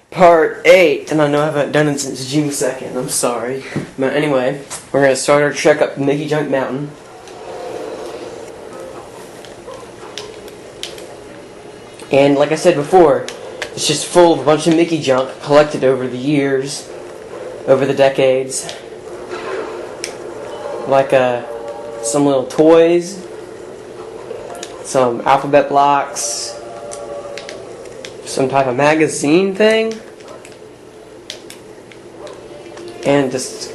Part 8, and I know I haven't done it since June 2nd, I'm sorry. But anyway, we're going to start our trek up Mickeyjunk Mountain. And like I said before, it's just full of a bunch of Mickey junk collected over the years, over the decades. Like some little toys, some alphabet blocks, some type of magazine thing, and this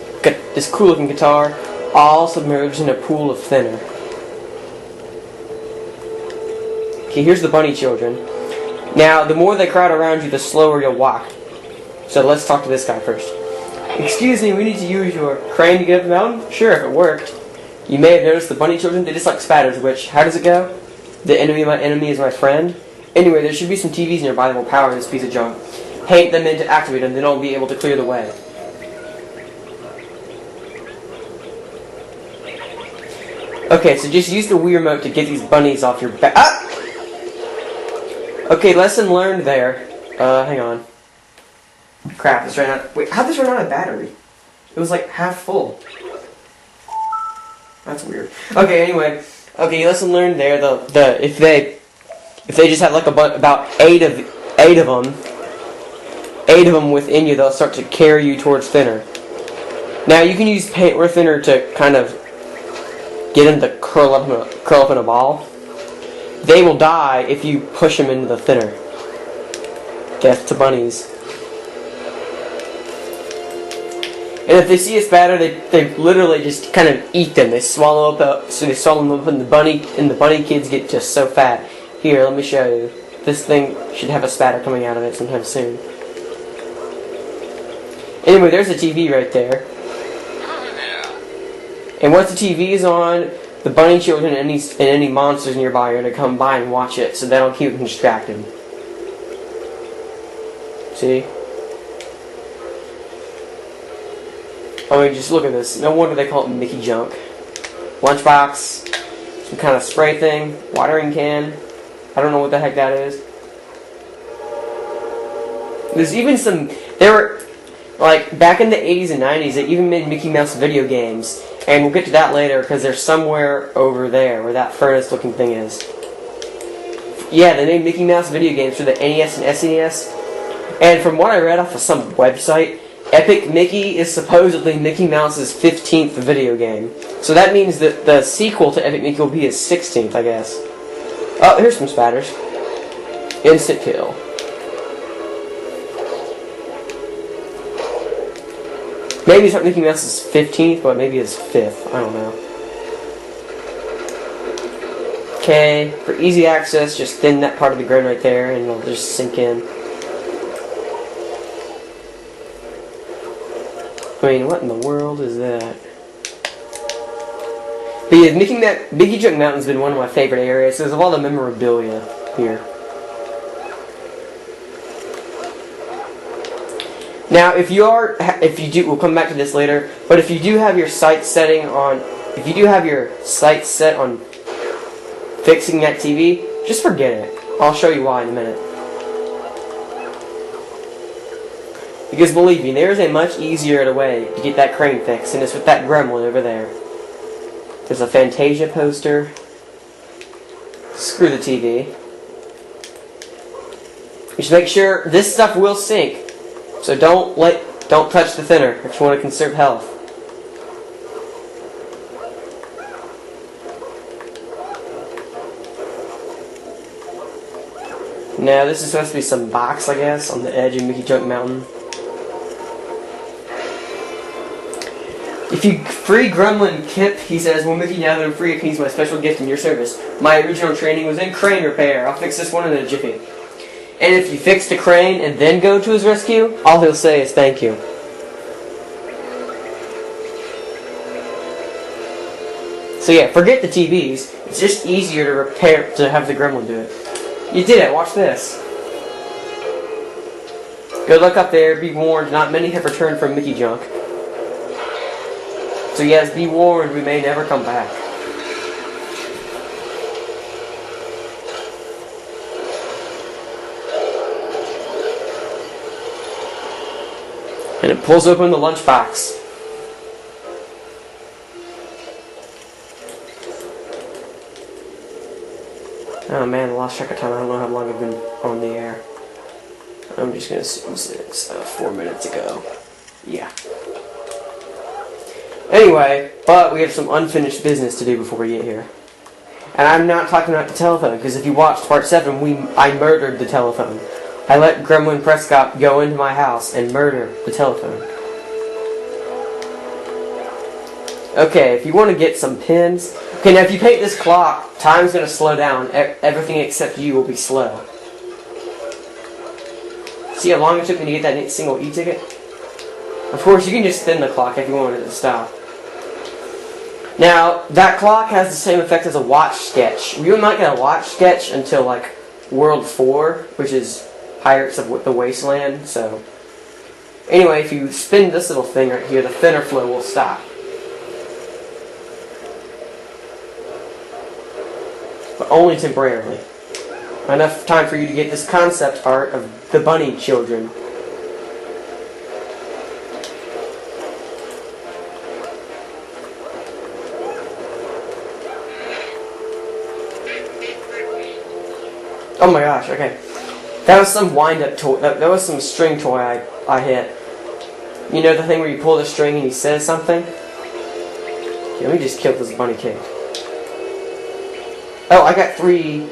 cool looking guitar, all submerged in a pool of thinner. Okay, here's the bunny children. Now, the more they crowd around you, the slower you'll walk. So let's talk to this guy first. Excuse me, we need to use your crane to get up the mountain? Sure, if it worked. You may have noticed the bunny children, they just like spatters, which, how does it go? The enemy of my enemy is my friend. Anyway, there should be some TVs nearby that will power this piece of junk. Paint them in to activate them, then I'll be able to clear the way. Okay, so just use the Wii remote to get these bunnies off your back. Ah! Okay, lesson learned there. Hang on. Crap, this ran out. Wait, how'd this run out of battery? It was like half full. That's weird. Okay, anyway. Okay, lesson learned there. If they just have like about eight of them within you, they'll start to carry you towards thinner. Now you can use paint or thinner to kind of get them to curl up in a ball. They will die if you push them into the thinner. Death to bunnies. And if they see a spatter, they literally just kind of eat them. They swallow them up, and the bunny kids get just so fat. Here, let me show you. This thing should have a spatter coming out of it sometime soon. Anyway, there's a TV right there. And once the TV is on, the bunny children and any monsters nearby are going to come by and watch it, so that'll keep them distracted. See? I mean, just look at this. No wonder they call it Mickey junk. Lunchbox, some kind of spray thing, watering can. I don't know what the heck that is. There's even some. There were, like, back in the 80s and 90s, they even made Mickey Mouse video games. And we'll get to that later, because they're somewhere over there, where that furnace-looking thing is. Yeah, they made Mickey Mouse video games for the NES and SNES. And from what I read off of some website, Epic Mickey is supposedly Mickey Mouse's 15th video game. So that means that the sequel to Epic Mickey will be his 16th, I guess. Oh, here's some spatters. Instant kill. Maybe it's not Mickey Mouse's 15th, but maybe his 5th. I don't know. Okay, for easy access, just thin that part of the ground right there, and it'll just sink in. I mean, what in the world is that? But yeah, Mickeyjunk Mountain's been one of my favorite areas, because of all the memorabilia here. Now, we'll come back to this later, but if you do have your sights set on fixing that TV, just forget it. I'll show you why in a minute. Because believe me, there's a much easier way to get that crane fixed, and it's with that gremlin over there. There's a Fantasia poster. Screw the TV. You should make sure this stuff will sink. So don't touch the thinner if you want to conserve health. Now this is supposed to be some box, I guess, on the edge of Mickeyjunk Mountain. If you free Gremlin Kip, he says, well, Mickey, now that I'm free, I can use my special gift in your service. My original training was in crane repair. I'll fix this one in a jiffy. And if you fix the crane and then go to his rescue, all he'll say is thank you. So yeah, forget the TVs. It's just easier to repair, to have the gremlin do it. You did it, watch this. Good luck up there, be warned, not many have returned from Mickey Junk. So yes, be warned, we may never come back. And it pulls open the lunchbox. Oh man, I lost track of time. I don't know how long I've been on the air. I'm just gonna assume 4 minutes ago. Yeah. Anyway, but we have some unfinished business to do before we get here. And I'm not talking about the telephone, because if you watched part 7, I murdered the telephone. I let Gremlin Prescott go into my house and murder the telephone. Okay, if you want to get some pins... Okay, now if you paint this clock, time's going to slow down. Everything except you will be slow. See how long it took me to get that single e-ticket? Of course, you can just spin the clock if you wanted it to stop. Now, that clock has the same effect as a watch sketch. We might get a watch sketch until, like, World 4, which is Pirates of the Wasteland, so... Anyway, if you spin this little thing right here, the thinner flow will stop. But only temporarily. Enough time for you to get this concept art of the bunny children. Oh my gosh, okay. That was some wind-up toy. That was some string toy I hit. You know the thing where you pull the string and he says something? Okay, let me just kill this bunny kid. Oh, I got three.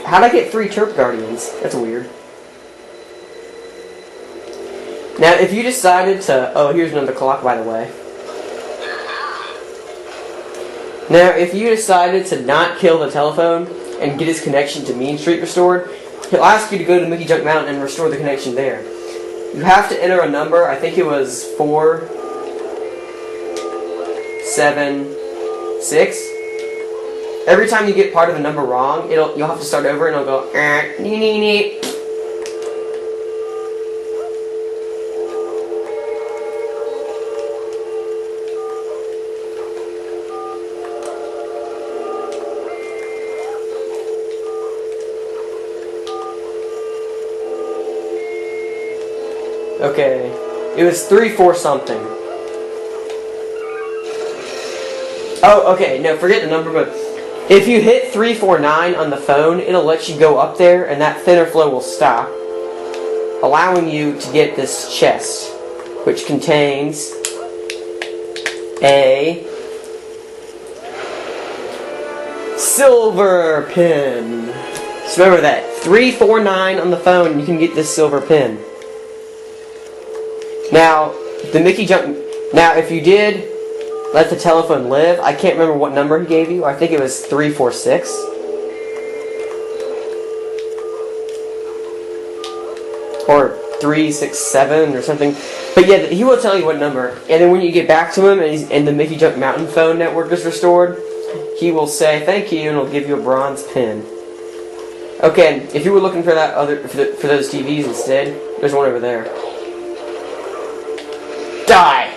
How'd I get 3 Turp Guardians? That's weird. Now, if you decided to... Oh, here's another clock, by the way. Now, if you decided to not kill the telephone and get his connection to Mean Street restored, he'll ask you to go to Mickey Junk Mountain and restore the connection there. You have to enter a number. I think it was 4, 7, 6. Every time you get part of a number wrong, you'll have to start over and it'll go nee nee nee. Okay, it was 3 4 something. Oh, okay, no, forget the number, but if you hit 349 on the phone, it'll let you go up there, and that thinner flow will stop, allowing you to get this chest, which contains a silver pin. So remember that, 349 on the phone, and you can get this silver pin. Now, the Mickey Junk... Now, if you did let the telephone live, I can't remember what number he gave you. I think it was 346. Or 367 or something. But yeah, he will tell you what number. And then when you get back to him and the Mickey Junk Mountain phone network is restored, he will say thank you and he'll give you a bronze pin. Okay, if you were looking for that for those TVs instead, there's one over there. Die!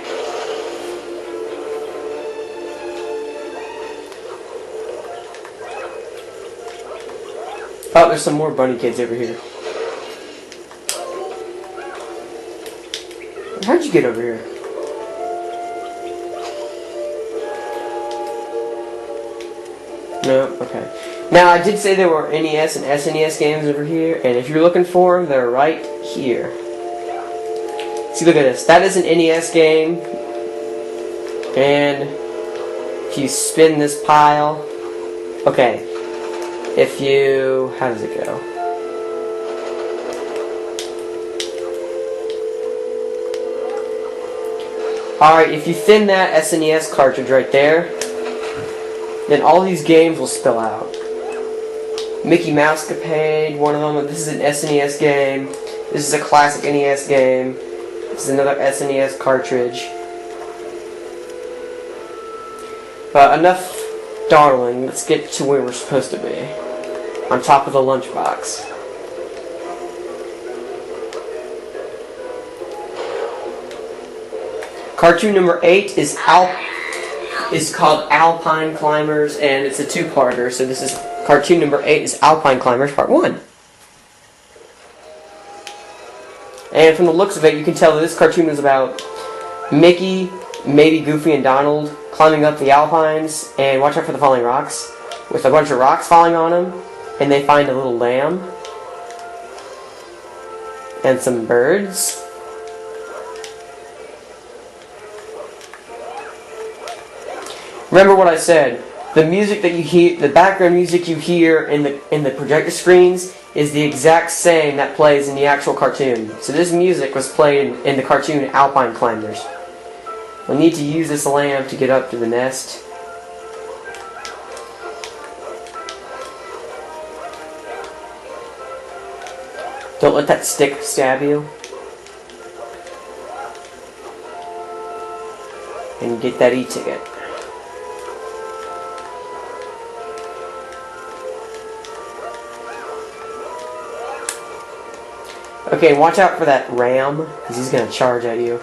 Oh, there's some more bunny kids over here. How'd you get over here? No? Okay. Now, I did say there were NES and SNES games over here, and if you're looking for them, they're right here. See, look at this. That is an NES game. And if you spin this pile... Okay. If you... How does it go? Alright, if you thin that SNES cartridge right there, then all these games will spill out. Mickey Mousecapade, one of them. This is an SNES game. This is a classic NES game. This is another SNES cartridge. But enough Darling, let's get to where we're supposed to be. On top of the lunchbox. Cartoon number 8 is called Alpine Climbers, and it's a two-parter. So this is cartoon number 8 is Alpine Climbers Part 1. And from the looks of it, you can tell that this cartoon is about Mickey, maybe Goofy and Donald climbing up the Alpines, and watch out for the falling rocks, with a bunch of rocks falling on them, and they find a little lamb and some birds. Remember what I said. The music that you hear, the background music you hear in the projector screens is the exact same that plays in the actual cartoon. So this music was played in the cartoon Alpine Climbers. We'll need to use this lamp to get up to the nest. Don't let that stick stab you. And get that e-ticket. Okay, watch out for that ram, because he's going to charge at you.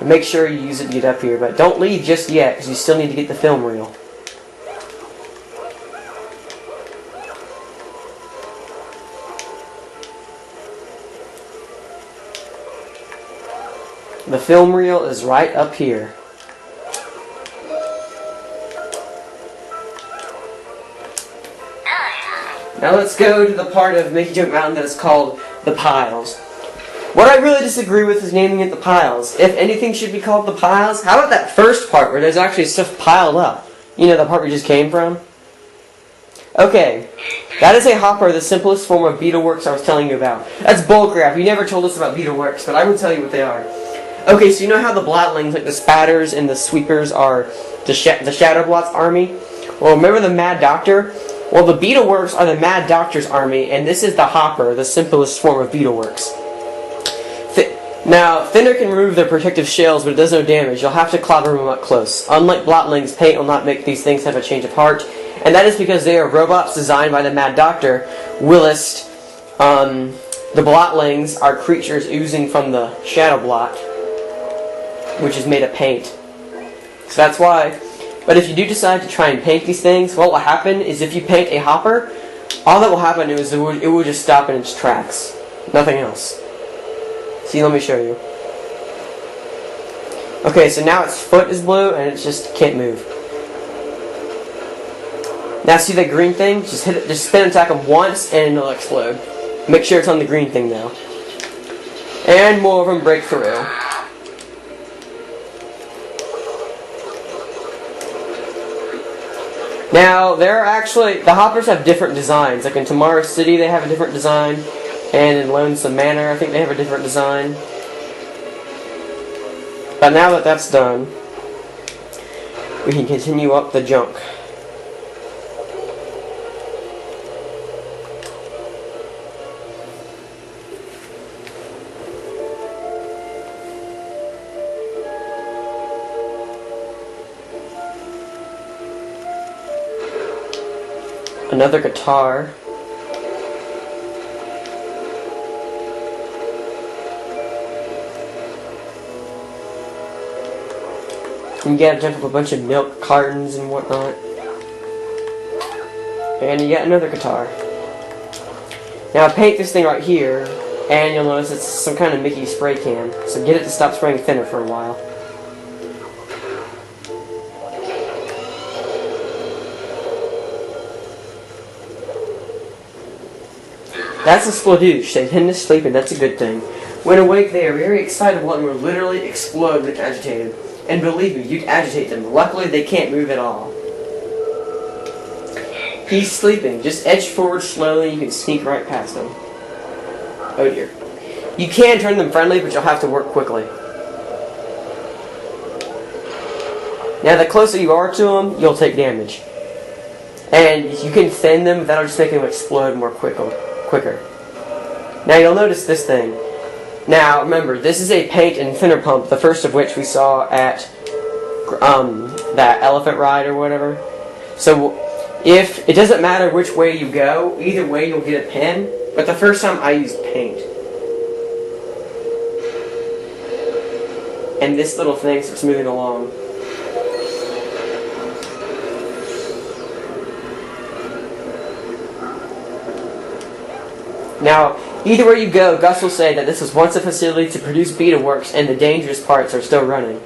And make sure you use it to get up here, but don't leave just yet, because you still need to get the film reel. The film reel is right up here. Now let's go to the part of Mickey Junk Mountain that is called the piles. What I really disagree with is naming it the piles. If anything should be called the piles, how about that first part where there's actually stuff piled up? You know, the part we just came from? Okay, that is a hopper, the simplest form of beetleworx I was telling you about. That's bullcrap. You never told us about beetleworx, but I will tell you what they are. Okay, so you know how the blatlings, like the spatters and the sweepers, are the Shadow Blot's army? Well, remember the Mad Doctor? Well, the beetleworx are the Mad Doctor's army, and this is the hopper, the simplest form of beetleworx. Now, Thinner can remove their protective shells, but it does no damage. You'll have to clobber them up close. Unlike Blotlings, paint will not make these things have a change of heart, and that is because they are robots designed by the Mad Doctor. Willist, the Blotlings are creatures oozing from the Shadow Blot, which is made of paint. So that's why. But if you do decide to try and paint these things, what will happen is if you paint a hopper, all that will happen is it will just stop in its tracks. Nothing else. See, let me show you. Okay, so now its foot is blue and it just can't move. Now see that green thing? Just hit it, just spin and attack them once and it'll explode. Make sure it's on the green thing though. And more of them break through. Now, there are actually, the hoppers have different designs. Like in Tomorrow City, they have a different design. And in Lonesome Manor, I think they have a different design. But now that that's done, we can continue up the junk. Another guitar. And you gotta jump up a bunch of milk cartons and whatnot. And you get another guitar. Now I paint this thing right here, and you'll notice it's some kind of Mickey spray can. So get it to stop spraying thinner for a while. That's a spladoosh. They tend to sleep, and that's a good thing. When awake, they are very excitable and will literally explode when agitated. And believe me, you can agitate them. Luckily, they can't move at all. He's sleeping. Just edge forward slowly, you can sneak right past him. Oh dear. You can turn them friendly, but you'll have to work quickly. Now, the closer you are to them, you'll take damage. And you can thin them, but that'll just make them explode more quicker. Now you'll notice this thing. Now remember, this is a paint and thinner pump, the first of which we saw at that elephant ride or whatever. So if it doesn't matter which way you go, either way you'll get a pin. But the first time I used paint. And this little thing starts moving along. Now, either way you go, Gus will say that this was once a facility to produce beetleworx and the dangerous parts are still running.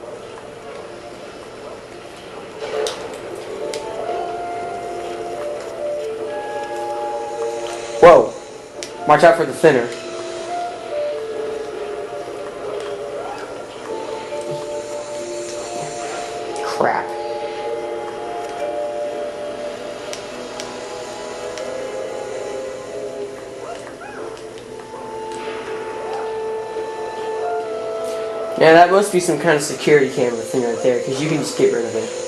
Whoa! Watch out for the thinner. Crap. Yeah, that must be some kind of security camera thing right there, because you can just get rid of it.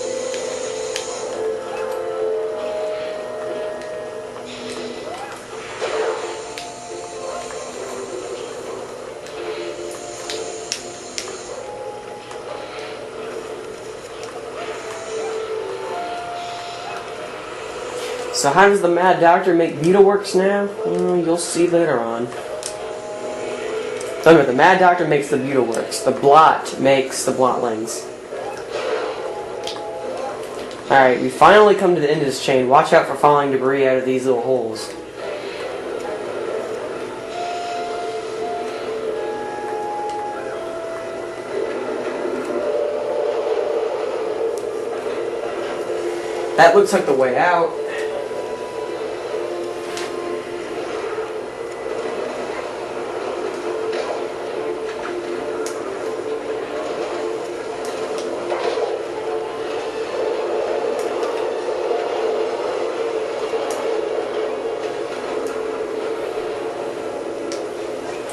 So how does the Mad Doctor make beetleworx now? You'll see later on. Remember, the Mad Doctor makes the beetleworx. The Blot makes the blotlings. Alright, we finally come to the end of this chain. Watch out for falling debris out of these little holes. That looks like the way out.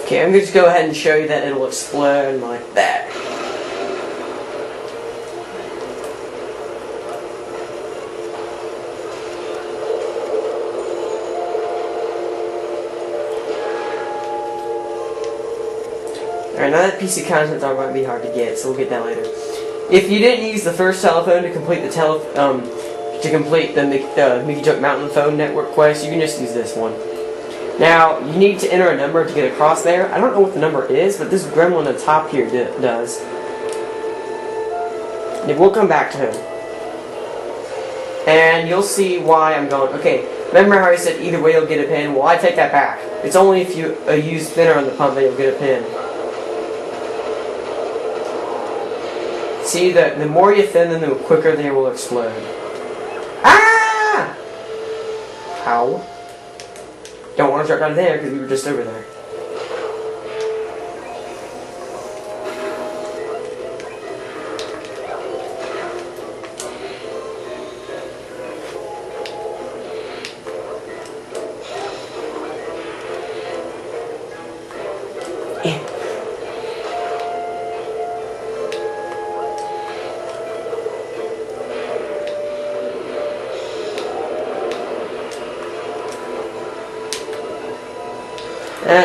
Okay, I'm going to go ahead and show you that it'll explode like that. Alright, now that PC contents are going to be hard to get, so we'll get that later. If you didn't use the first telephone to complete the Mickey Junk Mountain Phone Network quest, you can just use this one. Now, you need to enter a number to get across there. I don't know what the number is, but this gremlin on the top here does. And we'll come back to him. And you'll see why I'm going. Okay, remember how I said either way you'll get a pin? Well, I take that back. It's only if you use thinner on the pump that you'll get a pin. See, the more you thin them, the quicker they will explode. Ah! How? Don't want to drop down there because we were just over there.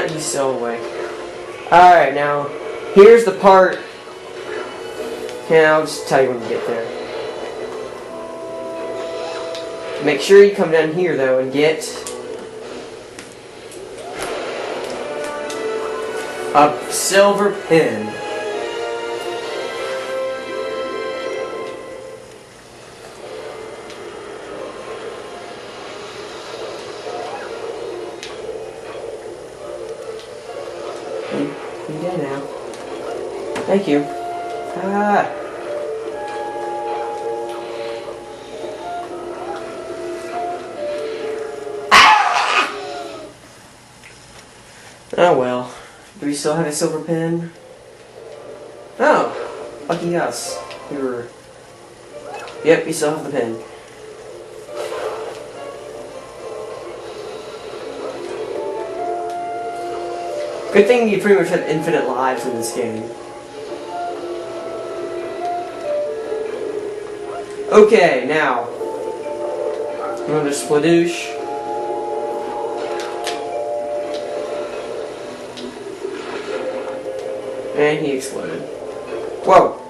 He's still away. Alright, now, here's the part. Okay, I'll just tell you when you get there. Make sure you come down here, though, and get a silver pin. You did now. Thank you. Ah. Oh well. Do we still have a silver pin? Oh, lucky us. We were. Yep, we still have the pin. Good thing you pretty much have infinite lives in this game. Okay, now I'm going to Spladoosh. And he exploded. Whoa!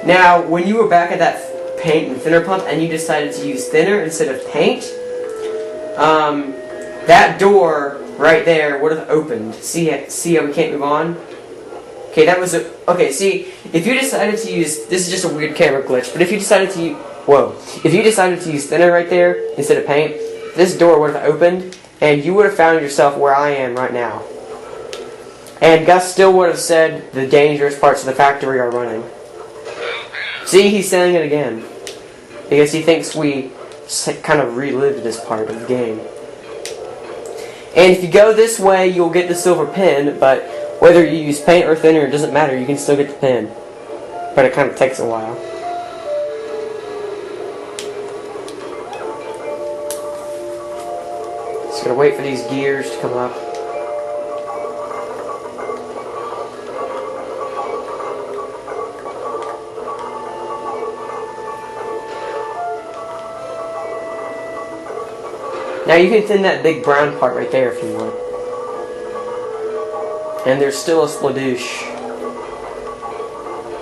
Now, when you were back at that paint and thinner pump and you decided to use thinner instead of paint, that door right there would have opened. See how we can't move on? Okay, that was a... Okay, see, if you decided to use... This is just a weird camera glitch, but if you decided to use... Whoa. If you decided to use thinner right there instead of paint, this door would have opened, and you would have found yourself where I am right now. And Gus still would have said the dangerous parts of the factory are running. See, he's saying it again. Because he thinks we kind of relived this part of the game. And if you go this way, you'll get the silver pin, but whether you use paint or thinner, it doesn't matter. You can still get the pin. But it kind of takes a while. Just gotta wait for these gears to come up. Now you can thin that big brown part right there if you want. And there's still a spladoosh.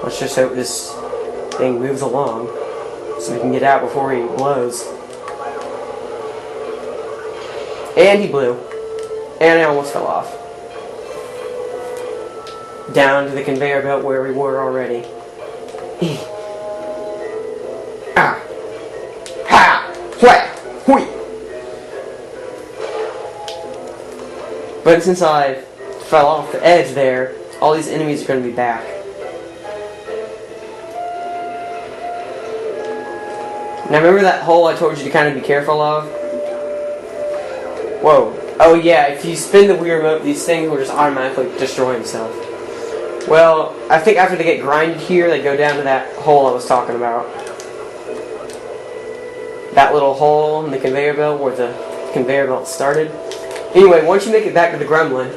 Let's just hope this thing moves along so we can get out before he blows. And he blew. And I almost fell off. Down to the conveyor belt where we were already. Ah! Ha! Wha! Hui! But since I fell off the edge there, all these enemies are going to be back. Now remember that hole I told you to kind of be careful of? Whoa. Oh yeah, if you spin the Wii remote, these things will just automatically destroy themselves. Well, I think after they get grinded here, they go down to that hole I was talking about. That little hole in the conveyor belt where the conveyor belt started. Anyway, once you make it back to the gremlin,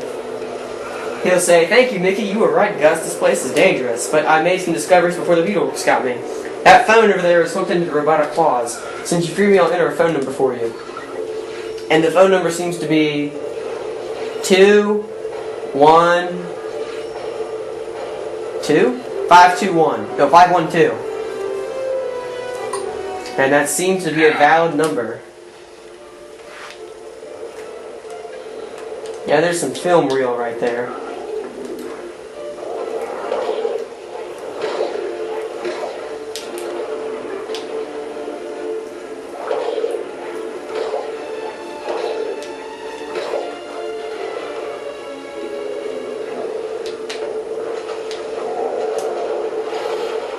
he'll say, "Thank you, Mickey. You were right, Gus. This place is dangerous. But I made some discoveries before the beetleworx got me. That phone over there is hooked into the robotic claws. Since you free me, I'll enter a phone number for you." And the phone number seems to be 512. And that seems to be a valid number. Yeah, there's some film reel right there.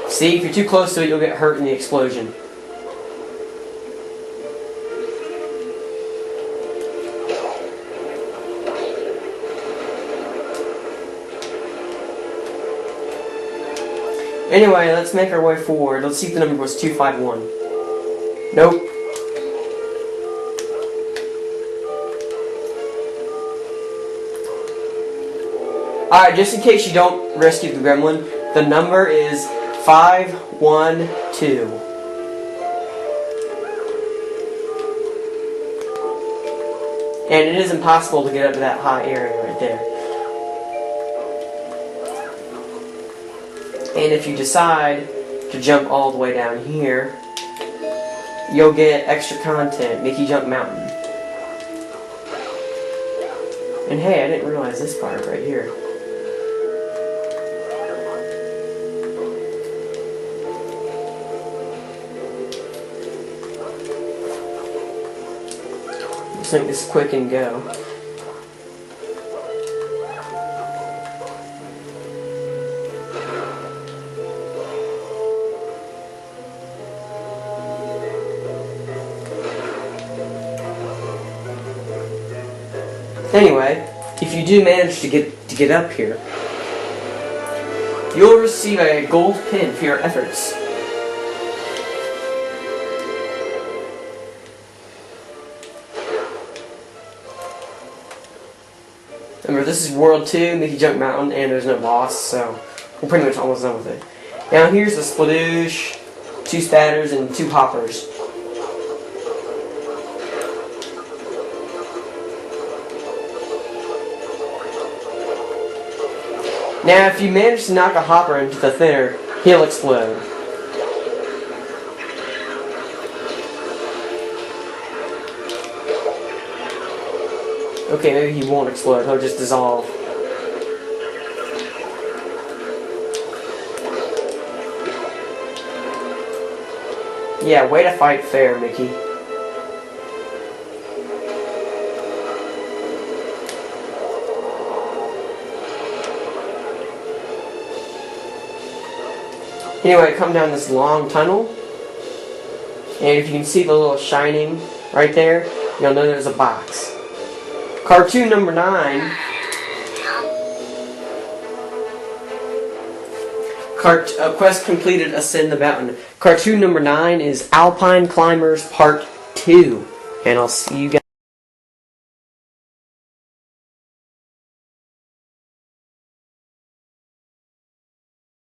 See, if you're too close to it, you'll get hurt in the explosion. Anyway, let's make our way forward. Let's see if the number was 251. Nope. Alright, just in case you don't rescue the gremlin, the number is 512. And it is impossible to get up to that high area right there. And if you decide to jump all the way down here, you'll get extra content, mickeyjunk mountain. And hey, I didn't realize this part right here. Let's make this quick and go. Anyway, if you do manage to get up here, you'll receive a gold pin for your efforts. Remember, this is World 2, mickeyjunk Mountain, and there's no boss, so we're pretty much almost done with it. Now here's the spladoosh, 2 spatters, and 2 hoppers. Now, if you manage to knock a hopper into the thinner, he'll explode. Okay, maybe he won't explode. He'll just dissolve. Yeah, way to fight fair, Mickey. Anyway, come down this long tunnel, and if you can see the little shining right there, you'll know there's a box. Cartoon number 9. Quest completed, ascend the mountain. Cartoon number 9 is Alpine Climbers Part 2. And I'll see you guys.